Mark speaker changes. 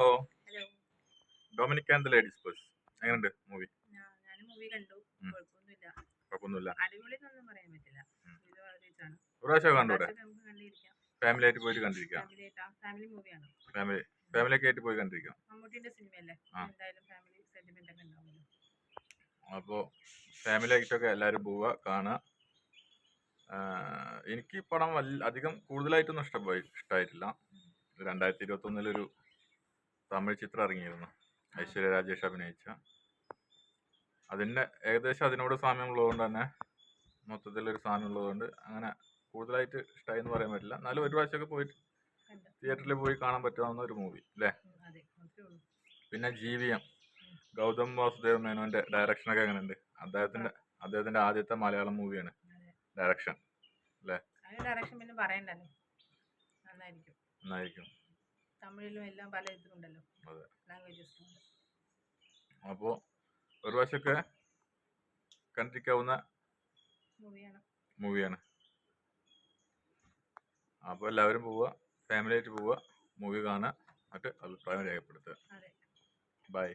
Speaker 1: ഓ
Speaker 2: hello.
Speaker 1: Dominic and the Ladies Purse എങ്ങനെയുണ്ട് movie?
Speaker 2: ഞാൻ movie കണ്ടു. കുഴപ്പമൊന്നുമില്ല.
Speaker 1: കുഴപ്പമൊന്നുമില്ല.
Speaker 2: അടിപൊളി എന്നൊന്നും പറയാൻ പറ്റില്ല. ഇത് ആവറേജാണ്.
Speaker 1: ഒരു പ്രാവശ്യം
Speaker 2: ഒരു
Speaker 1: കണ്ടൂടെ?
Speaker 2: പ്രാവശ്യമൊക്കെ നമുക്ക് കണ്ടിരിക്കാം.
Speaker 1: ഫാമിലി ആയിട്ട് പോയിട്ട് കണ്ടിരിക്കാം.
Speaker 2: ഫാമിലി മൂവിയാണ്.
Speaker 1: ഫാമിലി ആയിട്ട് പോയി കണ്ടിരിക്കാം.
Speaker 2: മമ്മൂട്ടിന്റെ സിനിമയല്ലേ, എന്തായാലും ഫാമിലി സെന്റിമെന്റ് ഒക്കെ ഉണ്ടാവുമല്ലോ.
Speaker 1: അപ്പോൾ ഫാമിലി ആയിട്ടൊക്കെ എല്ലാവരും പോവുക, കാണുക. എനിക്ക് ഈ പടം അധികം കൂടുതലായിട്ടൊന്നും ഇഷ്ടമായിട്ടില്ല. 2021 തമിഴ് ചിത്രം ഇറങ്ങിയിരുന്നു, ഐശ്വര്യ രാജേഷ് അഭിനയിച്ച. ഏകദേശം അതിനോട് സാമ്യമുള്ളതുകൊണ്ട് തന്നെ, മൊത്തത്തിലൊരു സാമ്യം ഉള്ളതുകൊണ്ട് അങ്ങനെ കൂടുതലായിട്ട് ഇഷ്ടമായി എന്ന് പറയാൻ പറ്റില്ല. എന്നാലും ഒരു പ്രാവശ്യമൊക്കെ പോയിട്ട് തിയേറ്ററിൽ പോയി കാണാൻ പറ്റാവുന്ന ഒരു മൂവി അല്ലേ? പിന്നെ ജീവിയം, ഗൗതം വാസുദേവ് മേനോന്റെ ഡയറക്ഷനൊക്കെ എങ്ങനെയുണ്ട്? അദ്ദേഹത്തിന്റെ ആദ്യത്തെ മലയാളം മൂവിയാണ് ഡയറക്ഷൻ അല്ലേ?
Speaker 2: ഡയറക്ഷൻ പിന്നെ പറയണ്ടല്ലോ,
Speaker 1: നന്നായിരിക്കും.
Speaker 2: തമിഴിലും എല്ലാം പല ഇതിലുണ്ടല്ലോ.
Speaker 1: അതെ,
Speaker 2: ലാംഗ്വേജസ് ഉണ്ട്.
Speaker 1: അപ്പോൾ ഒരു പ്രാവശ്യമൊക്കെ കണ്ടിരിക്കാവുന്ന മൂവിയാണ്. അപ്പോൾ എല്ലാവരും പോവുക, ഫാമിലി ആയിട്ട് പോവുക, മൂവി കാണുക, എന്നിട്ട് അഭിപ്രായം രേഖപ്പെടുത്തുക. ബൈ.